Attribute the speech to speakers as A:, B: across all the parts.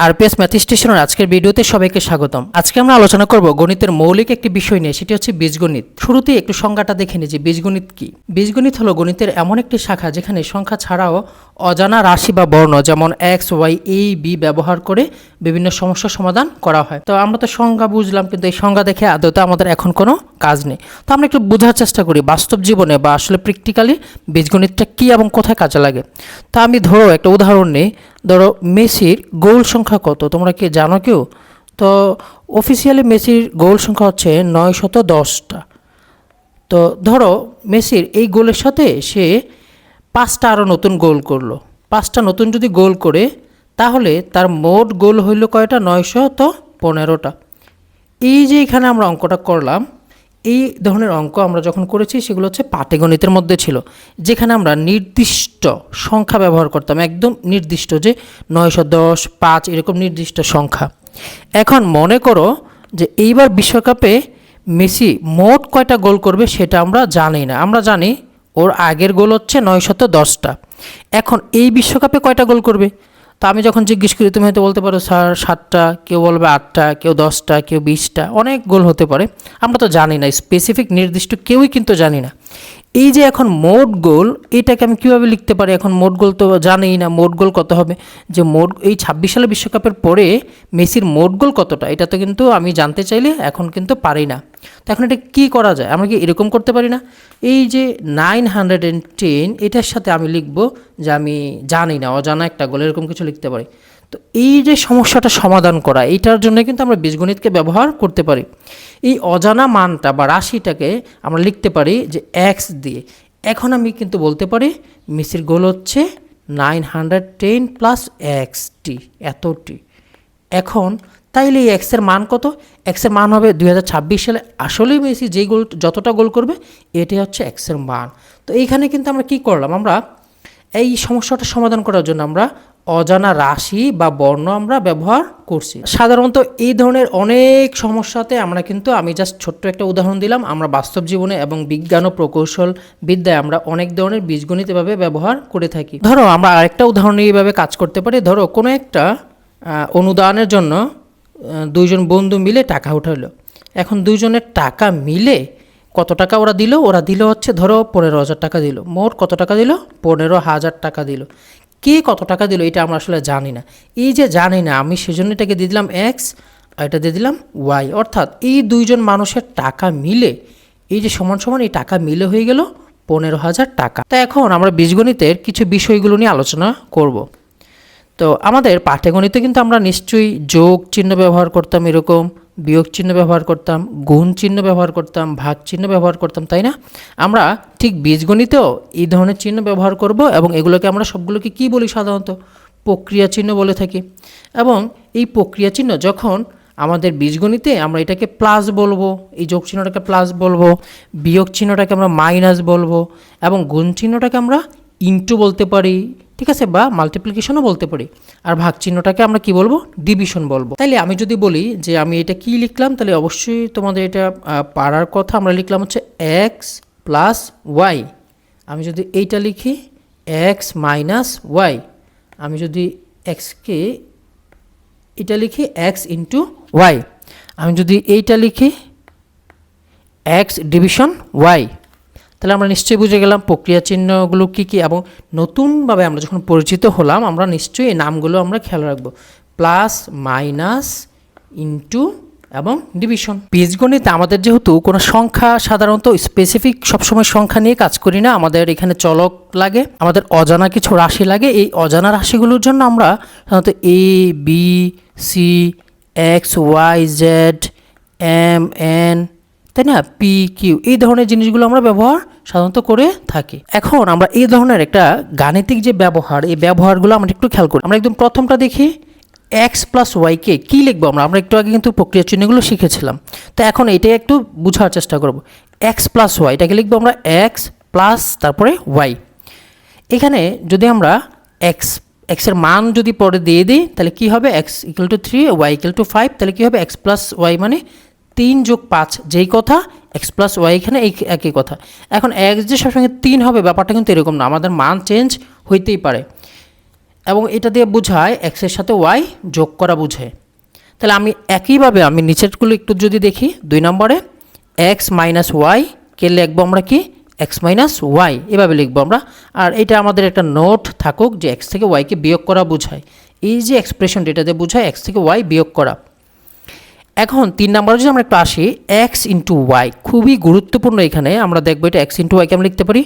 A: RPS math স্টেশনের আজকের ভিডিওতে সবাইকে স্বাগতম। আজকে আমরা আলোচনা করব গণিতের মৌলিক একটি বিষয় নিয়ে, সেটি হচ্ছে বীজগণিত। শুরুতেই একটু সংজ্ঞাটা দেখে নিই যে বীজগণিত কি। বীজগণিত হলো গণিতের এমন একটি শাখা যেখানে সংখ্যা ছাড়াও অজানা রাশি বা বর্ণ যেমন এক্স ওয়াই এ বি ব্যবহার করে বিভিন্ন সমস্যার সমাধান করা হয়। তো আমরা তো সংজ্ঞা বুঝলাম, কিন্তু এই সংজ্ঞা দেখে আদতে আমাদের এখন কোনো কাজ নেই। তো আমরা একটু বোঝার চেষ্টা করি বাস্তব জীবনে বা আসলে প্র্যাকটিক্যালি বীজগণিতটা কী এবং কোথায় কাজে লাগে। তা আমি ধরো একটা উদাহরণ নিই। ধরো মেসির গোল সংখ্যা কত, তোমরা কি জানো কেউ? তো অফিসিয়ালি মেসির গোল সংখ্যা হচ্ছে 910টা। তো ধরো মেসির এই গোলের সাথে সে 5টা আরও নতুন গোল করলো। 5টা নতুন যদি গোল করে তাহলে তার মোট গোল হইল কয়টা? 915টা। এই যে এখানে আমরা অঙ্কটা করলাম, এই ধরনের অঙ্ক আমরা যখন করেছি সেগুলো হচ্ছে পাটিগণিতের মধ্যে ছিল, যেখানে আমরা নির্দিষ্ট সংখ্যা ব্যবহার করতাম, একদম নির্দিষ্ট, যে 910, 5 এরকম নির্দিষ্ট সংখ্যা। এখন মনে করো যে এইবার বিশ্বকাপে মেসি মোট কয়টা গোল করবে সেটা আমরা জানি না। আমরা জানি ওর আগের গোল হচ্ছে 910টা। এখন এই বিশ্বকাপে কয়টা গোল করবে? তা আমি যখন জিজ্ঞেস করি, তুমি হয়তো বলতে পারো স্যার 7টা, কেউ বলবে 8টা, কেউ 10টা, কেউ 20টা, অনেক গোল হতে পারে। আমরা তো জানি না, স্পেসিফিক নির্দিষ্ট কেউই কিন্তু জানি না। এই যে এখন মোট গোল, এটাকে আমি কীভাবে লিখতে পারি? এখন মোট গোল তো জানিই না, মোট গোল কত হবে? যে মোট এই 26 সালে বিশ্বকাপের পরে মেসির মোট গোল কতটা, এটা তো কিন্তু আমি জানতে চাইলে এখন কিন্তু পারি না। তো এখন এটা কী করা যায়? আমরা কি এরকম করতে পারি না? এই যে 910 এটার সাথে আমি লিখব যে আমি জানি না, অজানা একটা গোল, এরকম কিছু লিখতে পারি। তো এই যে সমস্যাটা সমাধান করা, এইটার জন্য কিন্তু আমরা বীজগণিতকে ব্যবহার করতে পারি। এই অজানা মানটা বা রাশিটাকে আমরা লিখতে পারি যে এক্স দিয়ে। এখন আমি কিন্তু বলতে পারি মেসির গোল হচ্ছে 910 প্লাস এক্সটি, এতটি। এখন তাইলে এই এক্সের মান কত? এক্সের মান হবে 2026 সালে আসলেই মেসি যেই গোল, যতটা গোল করবে এটাই হচ্ছে এক্সের মান। তো এইখানে কিন্তু আমরা কি করলাম? আমরা এই সমস্যাটা সমাধান করার জন্য আমরা অজানা রাশি বা বর্ণ আমরা ব্যবহার করছি। সাধারণত এই ধরনের অনেক সমস্যাতে আমরা কিন্তু, আমি জাস্ট ছোট্ট একটা উদাহরণ দিলাম, আমরা বাস্তব জীবনে এবং বিজ্ঞান ও প্রকৌশল বিদ্যায় আমরা অনেক ধরনের বীজগণিত এভাবে ব্যবহার করে থাকি। ধরো আমরা আরেকটা উদাহরণ এইভাবে কাজ করতে পারি। ধরো কোনো একটা অনুদানের জন্য দুইজন বন্ধু মিলে টাকা উঠাইলো। এখন দুইজনের টাকা মিলে কত টাকা ওরা দিল? ওরা দিল হচ্ছে ধরো 15,000 টাকা দিল। মোট কত টাকা দিল? 15,000 টাকা দিল। কে কত টাকা দিল এটা আমরা আসলে জানি না। এই যে জানি না, আমি সেজন্য এটাকে দিয়ে দিলাম এক্স আর এটা দিয়ে দিলাম ওয়াই। অর্থাৎ এই দুইজন মানুষের টাকা মিলে, এই যে সমান সমান, এই টাকা মিলে হয়ে গেল 15,000 টাকা। তা এখন আমরা বীজগণিতের কিছু বিষয়গুলো নিয়ে আলোচনা করব। তো আমাদের পাটিগণিতে কিন্তু আমরা নিশ্চয়ই যোগ চিহ্ন ব্যবহার করতাম, এরকম বিয়োগ চিহ্ন ব্যবহার করতাম, গুণ চিহ্ন ব্যবহার করতাম, ভাগ চিহ্ন ব্যবহার করতাম, তাই না? আমরা ঠিক বীজগণিতেও এই ধরনের চিহ্ন ব্যবহার করব, এবং এগুলোকে আমরা সবগুলোকে কী বলি? সাধারণত প্রক্রিয়া চিহ্ন বলে থাকি। এবং এই প্রক্রিয়া চিহ্ন যখন আমাদের বীজগণিতে, আমরা এটাকে প্লাস বলবো, এই যোগ চিহ্নটাকে প্লাস বলবো, বিয়োগ চিহ্নটাকে আমরা মাইনাস বলবো, এবং গুণ চিহ্নটাকে আমরা ইনটু বলতে পারি, ঠিক আছে, বা মাল্টিপ্লিকেশনও বলতে পারি। আর ভাগ চিহ্নটাকে আমরা কি বলবো? ডিভিশন বলবো। তাইলে আমি যদি বলি যে আমি এটা কি লিখলাম, তাহলে অবশ্যই তোমাদের এটা পারার কথা। আমরা লিখলাম হচ্ছে এক্স প্লাস ওয়াই। আমি যদি এইটা লিখি এক্স মাইনাস ওয়াই, আমি যদি এক্সকে এটা লিখি এক্স ইন্টু ওয়াই, আমি যদি এইটা লিখি এক্স ডিভিশন ওয়াই, তাহলে আমরা নিশ্চয়ই বুঝে গেলাম প্রক্রিয়া চিহ্নগুলো কী কী। এবং নতুনভাবে আমরা যখন পরিচিত হলাম, আমরা নিশ্চয়ই এই নামগুলো আমরা খেয়াল রাখবো, প্লাস মাইনাস ইন্টু এবং ডিভিশন। বীজগণিতে আমাদের যেহেতু কোনো সংখ্যা, সাধারণত স্পেসিফিক সবসময় সংখ্যা নিয়ে কাজ করি না, আমাদের এখানে চলক লাগে, আমাদের অজানা কিছু রাশি লাগে। এই অজানা রাশিগুলোর জন্য আমরা সাধারণত A B C X Y Z M N, তাই না, পি কিউ, এই ধরনের জিনিসগুলো আমরা ব্যবহার সাধারণত করে থাকি। এখন আমরা এই ধরনের একটা গাণিতিক যে ব্যবহার, এই ব্যবহারগুলো আমরা একটু খেয়াল করি। আমরা একদম প্রথমটা দেখি, এক্স প্লাস ওয়াইকে কী লিখবো? আমরা একটু আগে কিন্তু প্রক্রিয়া চিহ্নগুলো শিখেছিলাম। তো এখন এটাই একটু বোঝার চেষ্টা করব। এক্স প্লাস ওয়াই, এটাকে লিখবো আমরা এক্স প্লাস তারপরে ওয়াই। এখানে যদি আমরা এক্সের মান যদি পরে দিয়ে দিই, তাহলে কী হবে? X equals to 3, y equals to 5, তাহলে কী হবে? এক্স প্লাস ওয়াই মানে 3 যোগ 5, যেই কথা এক্স প্লাস ওয়াই এখানে একই কথা। এখন এক্স যে সবসময় 3 হবে, ব্যাপারটা কিন্তু এরকম না, আমাদের মান চেঞ্জ হইতেই পারে। এবং এটা দিয়ে বোঝায় এক্সের সাথে ওয়াই যোগ করা বোঝায়। তাহলে আমি একইভাবে আমি নিচেরগুলো একটু যদি দেখি, 2 নম্বরে এক্স মাইনাস ওয়াই কে লিখবো আমরা কি এক্স মাইনাস ওয়াই, এভাবে লিখবো আমরা। আর এটা আমাদের একটা নোট থাকুক যে এক্স থেকে ওয়াইকে বিয়োগ করা বোঝায়। এই যে এক্সপ্রেশনটা এটা দিয়ে বোঝায় এক্স থেকে ওয়াই বিয়োগ করা। এখন 3 নম্বরে যদি আমরা একটু আসি, এক্স ইন্টু ওয়াই খুবই গুরুত্বপূর্ণ। এখানে আমরা দেখবো এটা এক্স ইন্টু ওয়াইকে আমরা লিখতে পারি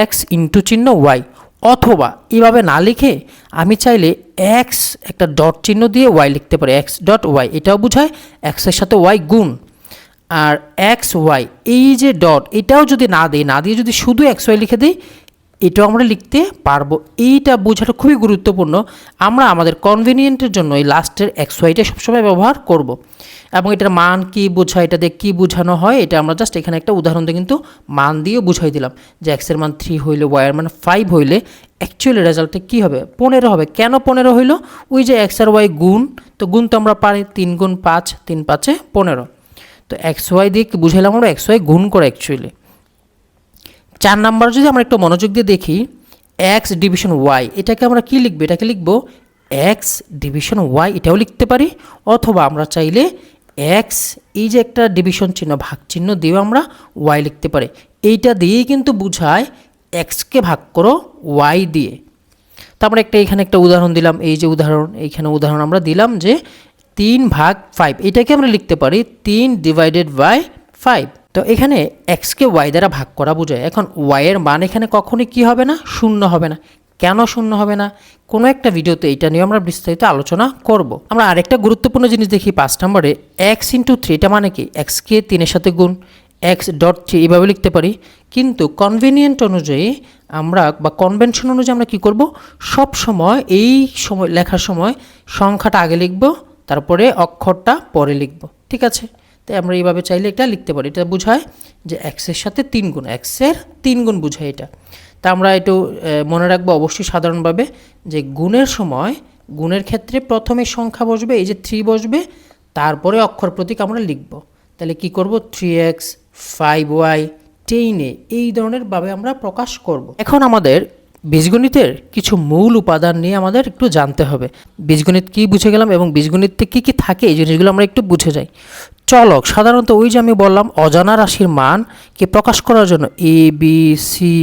A: এক্স ইন্টু চিহ্ন ওয়াই, অথবা এভাবে না লিখে আমি চাইলে এক্স একটা ডট চিহ্ন দিয়ে ওয়াই লিখতে পারি, এক্স ডট ওয়াই, এটাও বোঝায় এক্সের সাথে ওয়াই গুণ। আর এক্স ওয়াই এই যে ডট এটাও যদি না দিয়ে যদি শুধু এক্স ওয়াই লিখে দিই, এটাও আমরা লিখতে পারবো। এইটা বোঝাটা খুবই গুরুত্বপূর্ণ। আমরা আমাদের কনভিনিয়েন্টের জন্য এই লাস্টের এক্স ওয়াইটা সবসময় ব্যবহার করব। এবং এটার মান কি বোঝায়, এটা দিয়ে কী বোঝানো হয়, এটা আমরা জাস্ট এখানে একটা উদাহরণ দিয়ে কিন্তু মান দিয়েও বুঝাই দিলাম যে এক্সের মান 3 হইলে ওয়াইয়ের মান 5 হইলে অ্যাকচুয়ালি রেজাল্টে কী হবে, 15 হবে। কেন 15 হইলো? ওই যে এক্স আর ওয়াই গুণ, তো গুণ তো আমরা পারি 3 গুণ 5, 3 5 15। তো এক্স ওয়াই দিয়ে কি বুঝাইলাম আমরা, এক্স ওয়াই গুণ করে অ্যাকচুয়ালি। 4 নাম্বার যদি আমরা একটু মনোযোগ দিয়ে দেখি, এক্স ডিভিশন ওয়াই, এটাকে আমরা কি লিখবো, এটাকে লিখবো এক্স ডিভিশন ওয়াই, এটাও লিখতে পারি। অথবা আমরা চাইলে এক্স এই যে একটা ডিভিশন চিহ্ন ভাগ চিহ্ন দিয়েও আমরা ওয়াই লিখতে পারি। এইটা দিয়েই কিন্তু বুঝায় এক্সকে ভাগ করো ওয়াই দিয়ে। তো আমরা এখানে একটা উদাহরণ দিলাম, এই যে এইখানে উদাহরণ আমরা দিলাম যে 3 ভাগ 5, এটাকে আমরা লিখতে পারি 3 ডিভাইডেড বাই 5। তো এখানে এক্সকে ওয়াই দ্বারা ভাগ করা বোঝায়। এখন ওয়াইয়ের মান এখানে কখনই কি হবে না, শূন্য হবে না। কেন শূন্য হবে না, কোনো একটা ভিডিওতে এটা নিয়ে আমরা বিস্তারিত আলোচনা করব। আমরা আরেকটা গুরুত্বপূর্ণ জিনিস দেখি 5 নম্বরে, এক্স ইন্টু 3, এটা মানে কি এক্সকে 3-এর সাথে গুণ, এক্স ডট 3 এইভাবে লিখতে পারি। কিন্তু কনভিনিয়েন্ট অনুযায়ী আমরা বা কনভেনশন অনুযায়ী আমরা কী করব, সব সময় এই সময় লেখার সময় সংখ্যাটা আগে লিখব, তারপরে অক্ষরটা পরে লিখব, ঠিক আছে? তাই আমরা এইভাবে চাইলে এটা লিখতে পারি। এটা বোঝায় যে এক্সের সাথে 3 গুণ, এক্সের 3 গুণ বোঝায় এটা। তা আমরা একটু মনে রাখবো অবশ্যই সাধারণভাবে যে গুণের সময়, গুণের ক্ষেত্রে প্রথমে সংখ্যা বসবে, এই যে 3 বসবে, তারপরে অক্ষর প্রতীক আমরা লিখব। তাহলে কি করব, 3x 5y 10 এই ধরনের ভাবে আমরা প্রকাশ করব। এখন আমাদের বীজগণিতের কিছু মূল উপাদান নিয়ে আমাদের একটু জানতে হবে। বীজগণিত কী বুঝে গেলাম এবং বীজগণিতে কী কী থাকে এই জিনিসগুলো আমরা একটু বুঝে যাই। চলক সাধারণত ওই যে আমি বললাম অজানা রাশির মানকে প্রকাশ করার জন্য A B C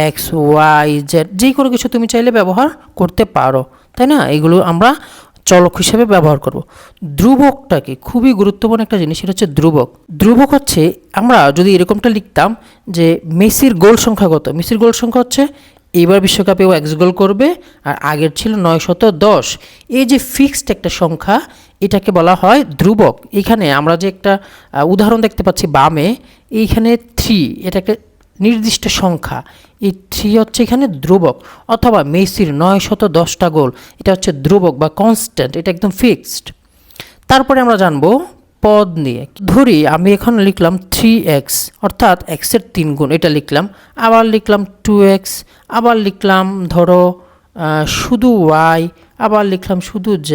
A: X Y Z যে কোনো কিছু তুমি চাইলে ব্যবহার করতে পারো, তাই না? এগুলো আমরা চলক হিসেবে ব্যবহার করব। ধ্রুবকটা কি খুবই গুরুত্বপূর্ণ একটা জিনিস, সেটা হচ্ছে ধ্রুবক। ধ্রুবক হচ্ছে আমরা যদি এরকমটা লিখতাম যে মেসির গোল সংখ্যা কত, মেসির গোল সংখ্যা হচ্ছে এইবার বিশ্বকাপেও এক্স গোল করবে, আর আগের ছিল 910। এই যে ফিক্সড একটা সংখ্যা, এটাকে বলা হয় ধ্রুবক। এখানে আমরা যে একটা উদাহরণ দেখতে পাচ্ছি বামে, এইখানে 3, এটা একটা নির্দিষ্ট সংখ্যা, এই 3 হচ্ছে এখানে ধ্রুবক। অথবা মেসির 910টা গোল, এটা হচ্ছে ধ্রুবক বা কনস্ট্যান্ট, এটা একদম ফিক্সড। তারপরে আমরা জানবো পদ নিয়ে। ধরি আমি এখন লিখলাম 3x, অর্থাৎ এক্সের 3 গুণ, এটা লিখলাম। আবার লিখলাম 2x, আবার লিখলাম ধরো শুধু y, আবার লিখলাম শুধু z।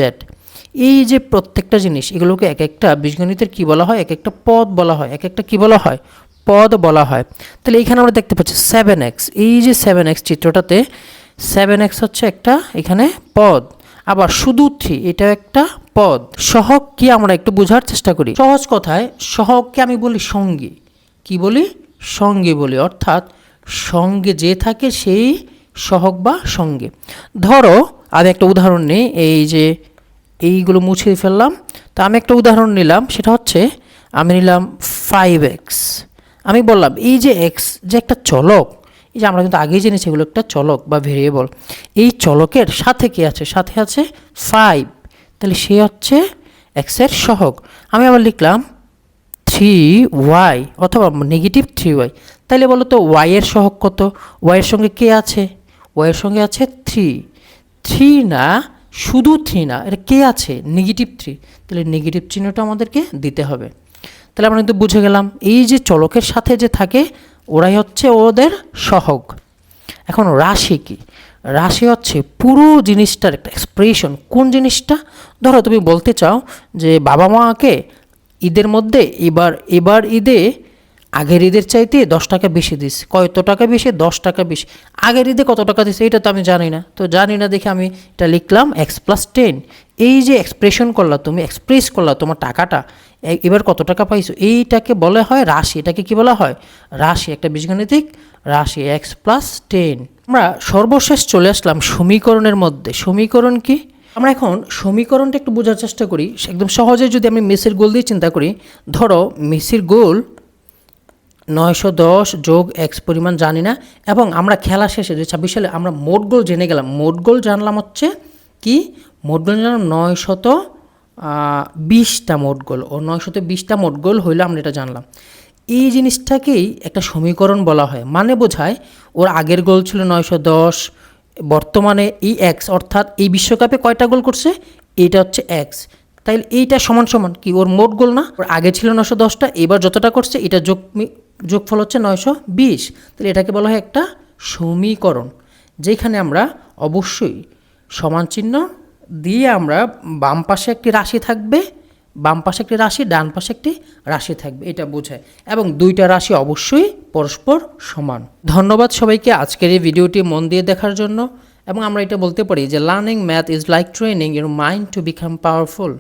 A: এই যে প্রত্যেকটা জিনিস, এগুলোকে এক একটা বীজগণিতের কী বলা হয়, এক একটা পদ বলা হয়, এক একটা কী বলা হয়, পদ বলা হয়। তাহলে এইখানে আমরা দেখতে পাচ্ছি 7x, এই যে 7x চিত্রটাতে 7x হচ্ছে একটা এখানে পদ। আবার শুধু 3, এটা একটা পদ। সহগ কি আমরা একটু বোঝার চেষ্টা করি। সহজ কথায় সহগকে আমি বলি সঙ্গী। কি বলি? সঙ্গী বলি, অর্থাৎ সঙ্গে যে থাকে সেই সহগ বা সঙ্গে। ধরো আমি একটা উদাহরণ নিই, এই যে এইগুলো মুছে ফেললাম। তো আমি একটা উদাহরণ নিলাম, সেটা হচ্ছে আমি নিলাম 5x। আমি বললাম এই যে এক্স যে একটা চলক, এই যে আমরা কিন্তু আগেই জেনেছি এগুলো একটা চলক বা ভেরিয়েবল, এই চলকের সাথে কি আছে, সাথে আছে 5, তাহলে সে হচ্ছে এক্সের সহগ। আমি আবার লিখলাম 3y অথবা নেগেটিভ 3y, তাহলে বলো তো ওয়াইয়ের সহগ কত, ওয়াইয়ের সঙ্গে কে আছে, ওয়াইয়ের সঙ্গে আছে 3 না, শুধু 3 না, এটা কে আছে, নেগেটিভ 3, তাহলে নেগেটিভ চিহ্নটা আমাদেরকে দিতে হবে। তাহলে আমরা কিন্তু বুঝে গেলাম এই যে চলকের সাথে যে থাকে ওরাই হচ্ছে ওদের সহগ। এখন রাশি কি? রাশি হচ্ছে পুরো জিনিসটার একটা এক্সপ্রেশন। কোন জিনিসটা? ধরো তুমি বলতে চাও যে বাবা মাকে ঈদের মধ্যে এবার ঈদে আগের ঈদের চাইতে 10 টাকা বেশি দিস। কত টাকা বেশি? 10 টাকা বেশি। আগের ঈদে কত টাকা দিছে এটা তো আমি জানি না, তো জানি না দেখে আমি এটা লিখলাম x+10। এই যে এক্সপ্রেশন করলা তুমি, এক্সপ্রেস করলা তোমার টাকাটা, এবার কত টাকা পাইছো, এইটাকে বলা হয় রাশি। এটাকে কি বলা হয়? রাশি, একটা বীজগণিতিক রাশি x+10। আমরা সর্বশেষ চলে আসলাম সমীকরণের মধ্যে। সমীকরণ কি? আমরা এখন সমীকরণটা একটু বোঝার চেষ্টা করি। একদম সহজে যদি আমি মেসির গোল দিয়ে চিন্তা করি, ধরো মেসির গোল 910 যোগ x পরিমাণ জানি না, এবং আমরা খেলা শেষে 2026 সালে আমরা মোট গোল জেনে গেলাম। মোট গোল জানলাম হচ্ছে কি? মোট গোল জানলাম 920টা মোট গোল, ও 920টা মোট গোল হইলে আমরা এটা জানলাম। এই জিনিসটাকেই একটা সমীকরণ বলা হয়, মানে বোঝায় ওর আগের গোল ছিল 910, বর্তমানে এই এক্স, অর্থাৎ এই বিশ্বকাপে কয়টা গোল করছে, এইটা হচ্ছে এক্স। তাইলে এইটা সমান সমান কি ওর মোট গোল না? ওর আগে ছিল 910টা, এবার যতটা করছে এটা যোগফল হচ্ছে 920। তাহলে এটাকে বলা হয় একটা সমীকরণ, যেখানে আমরা অবশ্যই সমান চিহ্ন দিয়ে আমরা বাম পাশে একটি রাশি থাকবে, বাম পাশে একটি রাশি, ডান পাশে একটি রাশি থাকবে, এটা বোঝায়। এবং দুইটা রাশি অবশ্যই পরস্পর সমান। ধন্যবাদ সবাইকে আজকের এই ভিডিওটি মন দিয়ে দেখার জন্য। এবং আমরা এটা বলতে পারি যে learning math is like training your mind to become powerful.